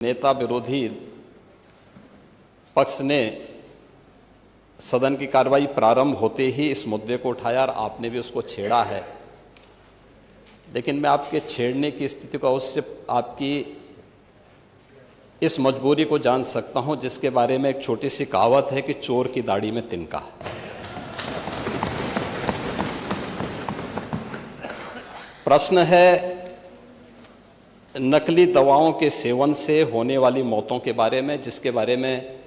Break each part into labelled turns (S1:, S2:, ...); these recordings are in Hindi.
S1: नेता विरोधी पक्ष ने सदन की कार्रवाई प्रारंभ होते ही इस मुद्दे को उठाया और आपने भी उसको छेड़ा है। लेकिन मैं आपके छेड़ने की स्थिति को उससे आपकी इस मजबूरी को जान सकता हूं, जिसके बारे में एक छोटी सी कहावत है कि चोर की दाढ़ी में तिनका। प्रश्न है नकली दवाओं के सेवन से होने वाली मौतों के बारे में, जिसके बारे में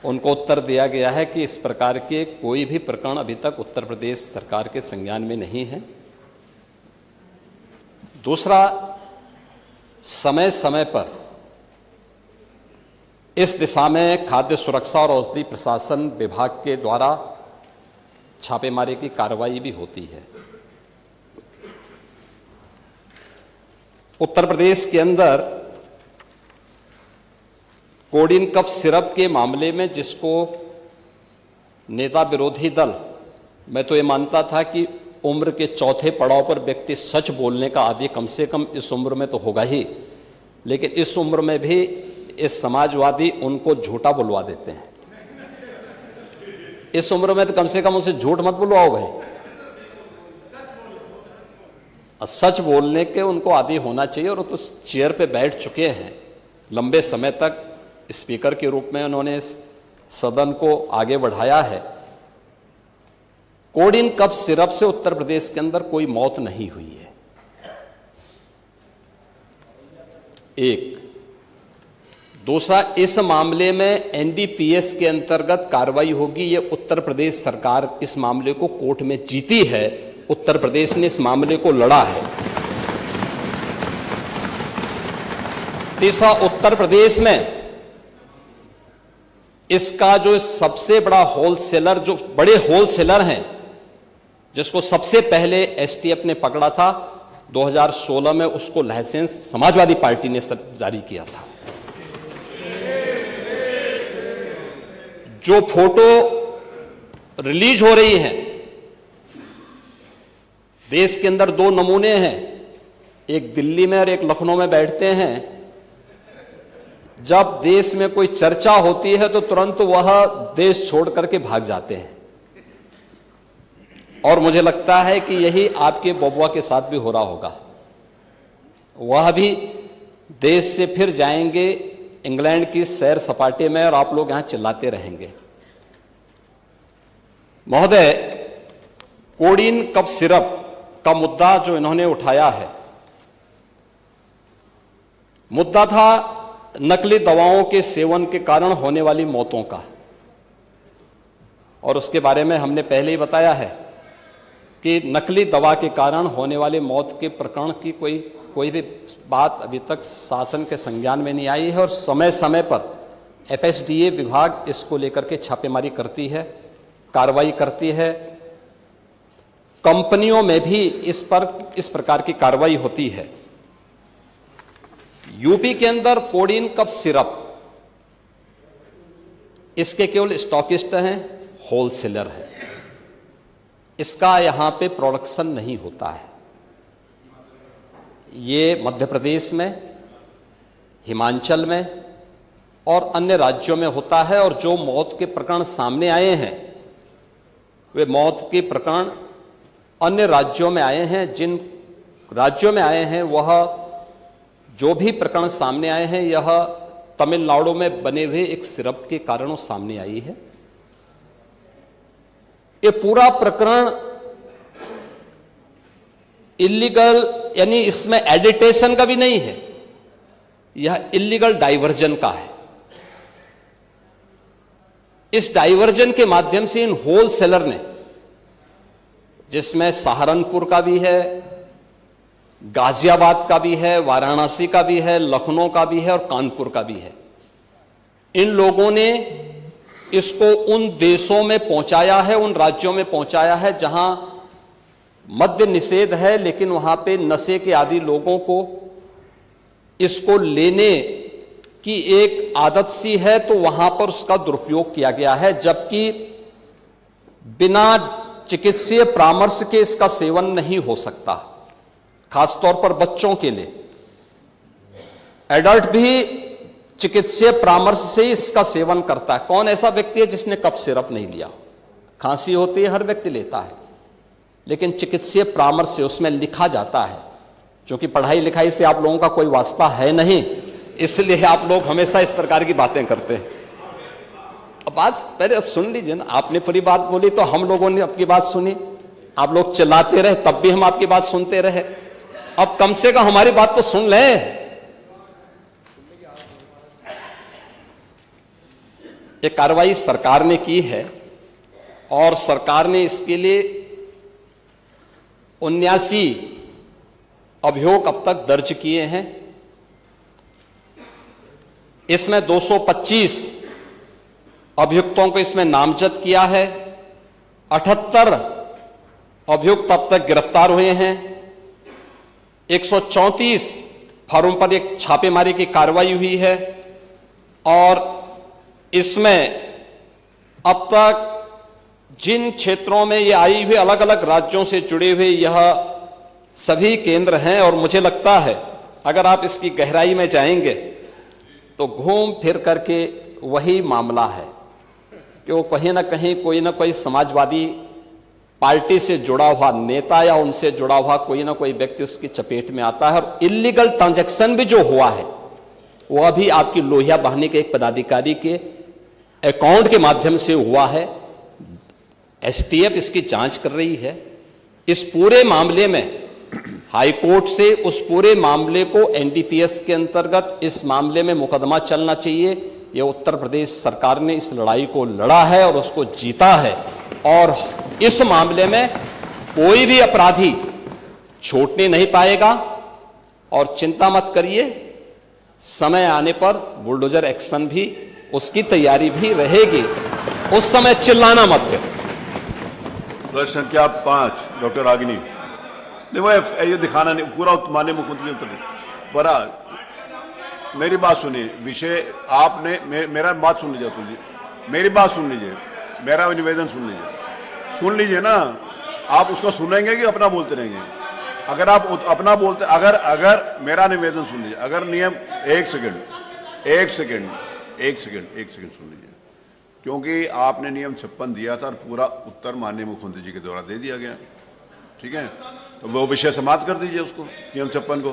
S1: उनको उत्तर दिया गया है कि इस प्रकार के कोई भी प्रकरण अभी तक उत्तर प्रदेश सरकार के संज्ञान में नहीं है। दूसरा, समय समय पर इस दिशा में खाद्य सुरक्षा और औषधि प्रशासन विभाग के द्वारा छापेमारी की कार्रवाई भी होती है। उत्तर प्रदेश के अंदर कोडिन कफ सिरप के मामले में, जिसको नेता विरोधी दल, मैं तो ये मानता था कि उम्र के चौथे पड़ाव पर व्यक्ति सच बोलने का आदि कम से कम इस उम्र में तो होगा ही, लेकिन इस उम्र में भी इस समाजवादी उनको झूठा बुलवा देते हैं। इस उम्र में तो कम से कम उसे झूठ मत बुलवाओ भाई, सच बोलने के उनको आदी होना चाहिए। और तो चेयर पे बैठ चुके हैं लंबे समय तक, स्पीकर के रूप में उन्होंने सदन को आगे बढ़ाया है। कोडिन कफ सिरप से उत्तर प्रदेश के अंदर कोई मौत नहीं हुई है। एक। दूसरा, इस मामले में एनडीपीएस के अंतर्गत कार्रवाई होगी। ये उत्तर प्रदेश सरकार इस मामले को कोर्ट में जीती है, उत्तर प्रदेश ने इस मामले को लड़ा है। तीसरा, उत्तर प्रदेश में इसका जो सबसे बड़ा होलसेलर, जो बड़े होलसेलर हैं, जिसको सबसे पहले एसटीएफ ने पकड़ा था 2016 में, उसको लाइसेंस समाजवादी पार्टी ने जारी किया था। जो फोटो रिलीज हो रही हैं, देश के अंदर दो नमूने हैं, एक दिल्ली में और एक लखनऊ में बैठते हैं। जब देश में कोई चर्चा होती है तो तुरंत वह देश छोड़ करके भाग जाते हैं। और मुझे लगता है कि यही आपके बबुआ के साथ भी हो रहा होगा। वह भी देश से फिर जाएंगे इंग्लैंड की सैर सपाटे में और आप लोग यहां चिल्लाते रहेंगे। महोदय, कोडिन कफ सिरप का मुद्दा जो इन्होंने उठाया है, मुद्दा था नकली दवाओं के सेवन के कारण होने वाली मौतों का। और उसके बारे में हमने पहले ही बताया है कि नकली दवा के कारण होने वाली मौत के प्रकरण की कोई भी बात अभी तक शासन के संज्ञान में नहीं आई है। और समय समय पर एफएसडीए विभाग इसको लेकर के छापेमारी करती है, कार्रवाई करती है। कंपनियों में भी इस प्रकार की कार्रवाई होती है। यूपी के अंदर कोडिन कफ सिरप, इसके केवल स्टॉकिस्ट हैं, होलसेलर हैं। इसका यहां पे प्रोडक्शन नहीं होता है। ये मध्य प्रदेश में, हिमाचल में और अन्य राज्यों में होता है। और जो मौत के प्रकरण सामने आए हैं, वे मौत के प्रकरण अन्य राज्यों में आए हैं। जिन राज्यों में आए हैं, वह जो भी प्रकरण सामने आए हैं, यह तमिलनाडु में बने हुए एक सिरप के कारणों सामने आई है। ये पूरा प्रकरण इलीगल, यानी इसमें एडिटेशन का भी नहीं है, यह इलीगल डाइवर्जन का है। इस डाइवर्जन के माध्यम से इन होलसेलर ने, जिसमें सहारनपुर का भी है, गाजियाबाद का भी है, वाराणसी का भी है, लखनऊ का भी है और कानपुर का भी है, इन लोगों ने इसको उन देशों में पहुंचाया है, उन राज्यों में पहुंचाया है जहां मद्य निषेध है, लेकिन वहां पे नशे के आदी लोगों को इसको लेने की एक आदत सी है, तो वहां पर उसका दुरुपयोग किया गया है। जबकि बिना चिकित्सीय परामर्श के इसका सेवन नहीं हो सकता, खासतौर पर बच्चों के लिए। एडल्ट भी चिकित्सीय परामर्श से ही इसका सेवन करता है। कौन ऐसा व्यक्ति है जिसने कफ सिरप नहीं लिया? खांसी होती है, हर व्यक्ति लेता है, लेकिन चिकित्सीय परामर्श से उसमें लिखा जाता है। क्योंकि पढ़ाई लिखाई से आप लोगों का कोई वास्ता है नहीं, इसलिए आप लोग हमेशा इस प्रकार की बातें करते हैं। अब बात पहले अब सुन लीजिए ना, आपने पूरी बात बोली तो हम लोगों ने आपकी बात सुनी, आप लोग चिल्लाते रहे तब भी हम आपकी बात सुनते रहे। अब कम से कम हमारी बात तो सुन लें। ये कार्रवाई सरकार ने की है और सरकार ने इसके लिए 79 अभियोग अब तक दर्ज किए हैं। इसमें 225 अभियुक्तों को इसमें नामजद किया है। 78 अभियुक्त अब तक गिरफ्तार हुए हैं। 134 फर्म पर एक छापेमारी की कार्रवाई हुई है और इसमें अब तक जिन क्षेत्रों में ये आई हुई अलग अलग राज्यों से जुड़े हुए यह सभी केंद्र हैं और मुझे लगता है अगर आप इसकी गहराई में जाएंगे तो घूम फिर करके वही मामला है कि वो कहीं ना कहीं कोई ना कोई समाजवादी पार्टी से जुड़ा हुआ नेता या उनसे जुड़ा हुआ कोई ना कोई व्यक्ति उसकी चपेट में आता है। और इलीगल ट्रांजैक्शन भी जो हुआ है वह भी आपकी लोहिया बहाने के एक पदाधिकारी के अकाउंट के माध्यम से हुआ है। एसटीएफ इसकी जांच कर रही है। इस पूरे मामले में हाईकोर्ट से उस पूरे मामले को एनडीपीएस के अंतर्गत इस मामले में मुकदमा चलना चाहिए। यह उत्तर प्रदेश सरकार ने इस लड़ाई को लड़ा है और उसको जीता है और इस मामले में कोई भी अपराधी छूटने नहीं पाएगा। और चिंता मत करिए, समय आने पर बुलडोजर एक्शन भी उसकी तैयारी भी रहेगी, उस समय चिल्लाना मत करो।
S2: प्रश्न संख्या 5 डॉक्टर रागिनी। नहीं वो ये दिखाना नहीं, पूरा माननीय मुख्यमंत्री उत्तर बड़ा। मेरी बात सुनिए, विषय आपने मेरा बात सुन लीजिए, मेरी बात सुन लीजिए, मेरा निवेदन सुन लीजिए ना। आप उसको सुनेंगे कि अपना बोलते रहेंगे? अगर आप अपना बोलते, अगर मेरा निवेदन सुन लीजिए, अगर नियम एक सेकंड सुन लीजिए, क्योंकि आपने नियम 56 दिया था और पूरा उत्तर माननीय मुख्यमंत्री जी के द्वारा दे दिया गया, ठीक है? तो वो विषय समाप्त कर दीजिए उसको, नियम 56 को।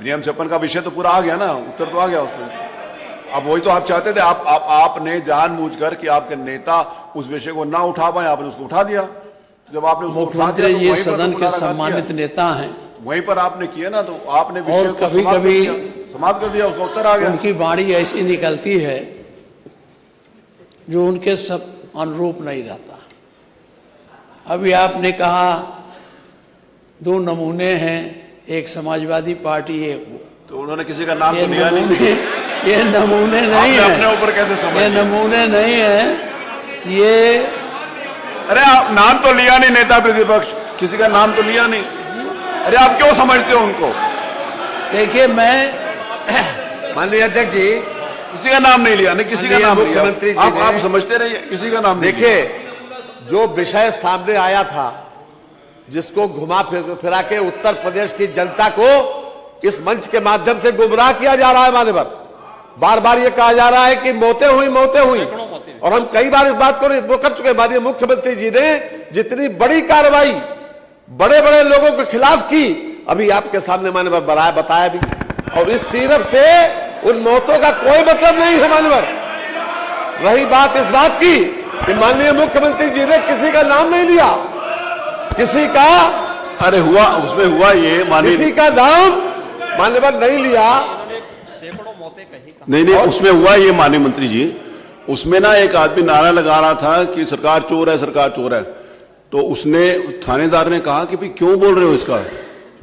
S2: नियम 56 का विषय तो पूरा आ गया ना, उत्तर तो आ गया उसमें। अब वही तो आप चाहते थे, आपने जानबूझकर कि आपके नेता उस विषय को ना उठा पाए, आपने उसको उठा दिया। जब आपने उसको उठा दिया तो
S3: ये सदन के सम्मानित नेता हैं,
S2: वहीं पर आपने किया ना, तो आपने विषय को
S3: कभी
S2: समाप्त कर दिया, उसका उत्तर आ गया।
S3: उनकी वाणी ऐसी निकलती है जो उनके सब अनुरूप नहीं रहता। अभी आपने कहा 2 नमूने हैं, एक समाजवादी पार्टी, एक वो।
S2: तो उन्होंने किसी का नाम तो लिया नहीं।
S3: ये नमूने नहीं है,
S2: अपने ऊपर कैसे समझ?
S3: ये नमूने नहीं है, ये
S2: अरे आप नाम तो लिया नहीं, नेता प्रतिपक्ष किसी का नाम तो लिया नहीं। अरे आप क्यों समझते हो उनको?
S3: देखिए, मैं
S4: माननीय अध्यक्ष जी,
S2: किसी का नाम नहीं लिया, नहीं किसी का नाम लिया।
S4: मुख्यमंत्री जी
S2: आप समझते रहिए, किसी का नाम
S4: देखिए, जो विषय सामने आया था, जिसको घुमा फिरा के उत्तर प्रदेश की जनता को इस मंच के माध्यम से गुमराह किया जा रहा है। मान्यवर, बार बार ये कहा जा रहा है कि मौतें हुई, और हम कई बार इस बात को वो कर चुके हैं। माननीय मुख्यमंत्री जी ने जितनी बड़ी कार्रवाई बड़े बड़े लोगों के खिलाफ की, अभी आपके सामने मान्यवर बताया भी, और इस सिर्फ से उन मौतों का कोई मतलब नहीं है। मान्यवर, रही बात इस बात की कि माननीय मुख्यमंत्री जी ने किसी का नाम नहीं लिया, किसी का,
S2: अरे हुआ, उसमें हुआ ये
S4: किसी का नाम मान्यवर नहीं लिया।
S2: नहीं, उसमें हुआ ये माननीय मंत्री जी, उसमें ना एक आदमी नारा लगा रहा था कि सरकार चोर है, सरकार चोर है। तो उसने, थानेदार ने कहा कि भाई क्यों बोल रहे हो इसका?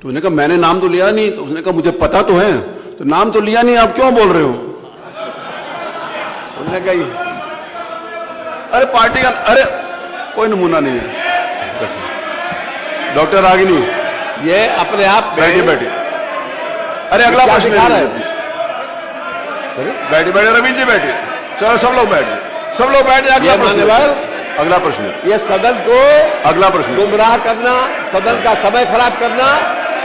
S2: तो उसने कहा मैंने नाम तो लिया नहीं। तो उसने कहा मुझे पता तो है, तो नाम तो लिया नहीं, आप क्यों बोल रहे हो?
S4: उन्होंने कही,
S2: अरे पार्टी का, अरे कोई नमूना नहीं है। डॉक्टर रागिनी,
S4: ये अपने आप
S2: बैठिए। अरे अगला प्रश्न है, बैठिए रवींद्र जी, बैठिए। चलो सब लोग बैठिए। अगला प्रश्न,
S4: ये सदन को
S2: अगला प्रश्न,
S4: गुमराह करना, सदन का समय खराब करना,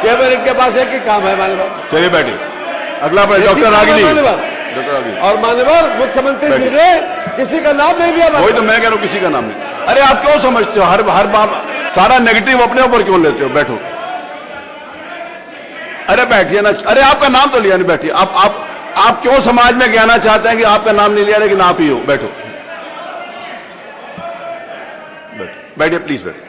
S4: केवल इनके पास एक ही काम है। मान्यवर,
S2: चलिए बैठिए। अगला प्रश्न डॉक्टर रागिनी।
S4: मान्यवर
S2: डॉक्टर रागिनी,
S4: और मान्यवर मुख्यमंत्री जी ने किसी का नाम नहीं लिया।
S2: वही तो मैं कह रहा हूं, किसी का नाम नहीं। अरे आप क्यों समझते हो, हर बात सारा नेगेटिव अपने ऊपर क्यों लेते हो? बैठो, अरे बैठिए ना। अरे आपका नाम तो लिया नहीं, बैठिए। आप क्यों समाज में कहना चाहते हैं कि आपका नाम नहीं लिया लेकिन आप ही हो? बैठो, बैठिए प्लीज, बैठिए।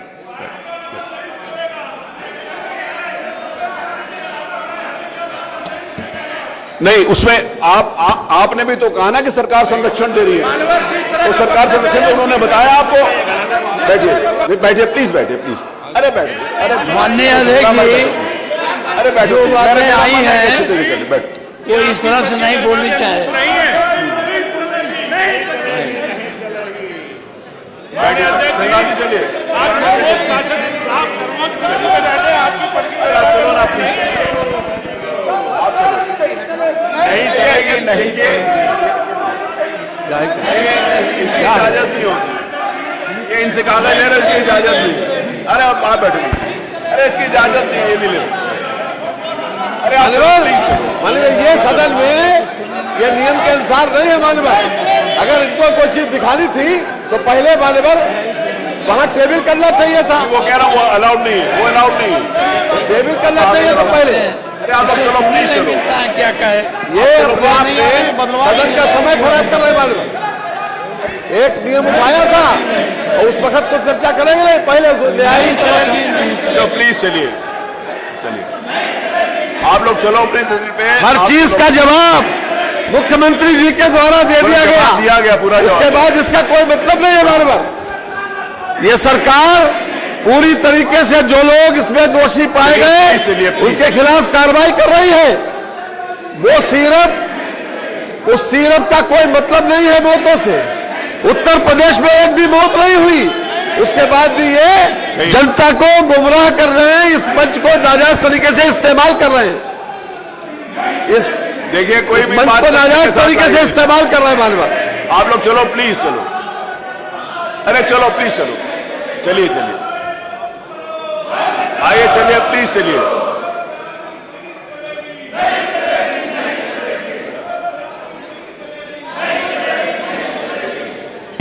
S2: नहीं, उसमें आपने भी तो कहा ना कि सरकार संरक्षण दे रही है, तो सरकार संरक्षण तो उन्होंने बताया आपको। बैठिए, बैठिए प्लीज, बैठिए प्लीज। अरे बैठिए, अरे
S3: माननीय अध्यक्ष,
S2: अरे बैठो,
S3: जो बातें आई हैं
S2: बैठो।
S3: वो इस तरह से नहीं बोलनी चाहिए।
S2: चलिए, चलो ना प्लीज। नहीं, इसकी इजाजत नहीं होती, ये इनसे कागज ले रहे, इसकी इजाजत नहीं। अरे आप बैठो, अरे इसकी इजाजत नहीं है, ये नहीं ले सकते। अरे
S4: मान्यवर ये सदन में ये नियम के अनुसार नहीं है मान्यवर। अगर इनको कोई चीज दिखानी थी तो पहले मान्यवर वहां टेबल करना चाहिए था।
S2: वो कह रहा हूँ, वो अलाउड नहीं है, वो अलाउड नहीं है।
S4: टेबल करना चाहिए था पहले।
S2: अरे आप लोग चलो प्लीज, चलो।
S3: क्या कहे
S4: ये सदन का समय खराब कर रहे हैं मान्यवर। एक नियम उठाया था और उस वक्त तो चर्चा करेंगे, पहले
S2: तो प्लीज चलिए, चलिए आप लोग चलो अपने पे।
S4: हर चीज का जवाब मुख्यमंत्री जी के द्वारा दे दिया गया
S2: पूरा।
S4: उसके बाद इसका कोई मतलब नहीं है मान्यवर। ये सरकार पूरी तरीके से जो लोग इसमें दोषी पाए गए उनके खिलाफ कार्रवाई कर रही है। वो सिर्फ उस सिर्फ का कोई मतलब नहीं है मौतों से। उत्तर प्रदेश में एक भी मौत नहीं हुई, उसके बाद भी ये जनता को गुमराह कर रहे हैं, इस मंच को नाजायज तरीके से इस्तेमाल कर रहे हैं। इस
S2: देखिए, कोई भी
S4: मंच को नाजायज तरीके से इस्तेमाल कर रहे हैं मान्यवर।
S2: आप लोग चलो प्लीज, चलो। अरे चलो प्लीज, चलो, चलिए चलिए, आइए चलिए प्लीज, चलिए।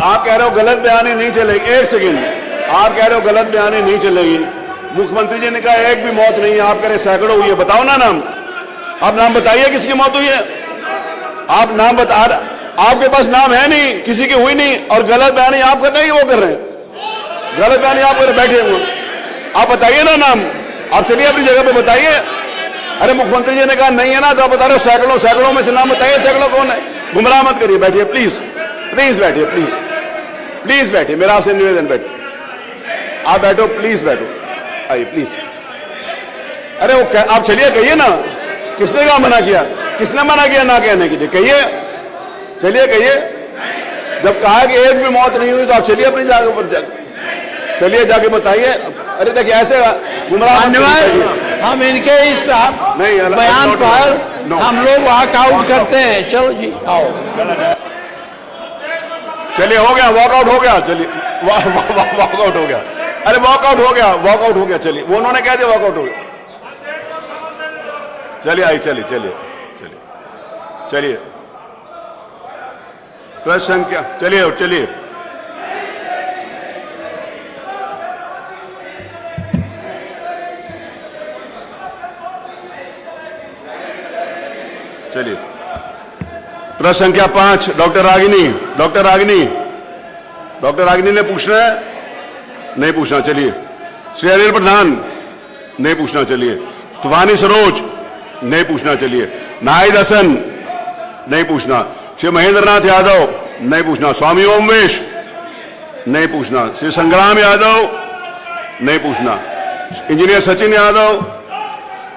S2: आप कह रहे हो गलत बयानी नहीं चलेगी। एक सेकेंड, आप कह रहे हो गलत बयानी नहीं चलेगी। मुख्यमंत्री जी ने कहा एक भी मौत नहीं है, आप कह रहे सैकड़ों हुई है। बताओ ना नाम, आप नाम बताइए किसकी मौत हुई है। आप नाम बता, आपके पास नाम है नहीं, किसी की हुई नहीं, और गलत बयानी आप कर रहे हैं, वो कर रहे हैं। गलत बयानी आप कर बैठे हुए, आप बताइए ना नाम। आप चलिए अपनी जगह पे बताइए। अरे मुख्यमंत्री जी ने कहा नहीं है ना, तो आप बता रहे हो सैकड़ों। सैकड़ों में से नाम बताइए, सैकड़ों कौन है? गुमराह मत करिए, बैठिए प्लीज, प्लीज बैठिए, प्लीज प्लीज बैठिए, मेरा आपसे निवेदन, बैठिए। आप बैठो प्लीज, बैठो, आइए प्लीज। अरे वो आप चलिए, कहिए ना, किसने कहा मना किया? किसने मना किया ना कहने के लिए? कहिए, चलिए कहिए। जब कहा कि एक भी मौत नहीं हुई तो आप चलिए अपनी जगह पर, चलिए जाके बताइए। अरे देखिए ऐसे गुमराह,
S3: हम इनके इस बयान पर हम लोग वॉकआउट करते हैं। चलो जी, आओ।
S2: चलिए, हो गया, वॉकआउट हो गया। चलिए, वॉकआउट हो गया। अरे वॉकआउट हो गया, वॉकआउट हो गया। चलिए, वो उन्होंने कह दिया वॉकआउट हो गया। चलिए, आई, चलिए चलिए चलिए चलिए। प्रश्न क्या? चलिए चलिए, चलिए। प्रश्न संख्या 5, doctor Ragini. Doctor Ragini, doctor Ragini ने पूछना है? नहीं पूछना। चलिए। श्री अनिल प्रधान, नहीं पूछना। चलिए। तूफानी सरोज, नहीं पूछना। चलिए। नाहिद हसन, नहीं पूछना। श्री महेंद्र नाथ यादव, नहीं पूछना। स्वामी ओमवेश, नहीं पूछना। श्री संग्राम यादव, नहीं पूछना। इंजीनियर सचिन यादव,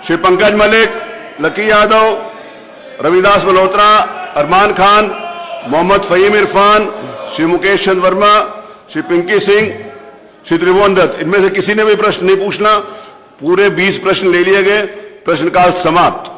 S2: श्री पंकज मलिक, लकी यादव, रविदास मल्होत्रा, अरमान खान, मोहम्मद फहीम इरफान, श्री मुकेश चंद्र वर्मा, श्री पिंकी सिंह, श्री त्रिभुवन दत्त। इनमें से किसी ने भी प्रश्न नहीं पूछना। पूरे 20 प्रश्न ले लिए गए। प्रश्नकाल समाप्त।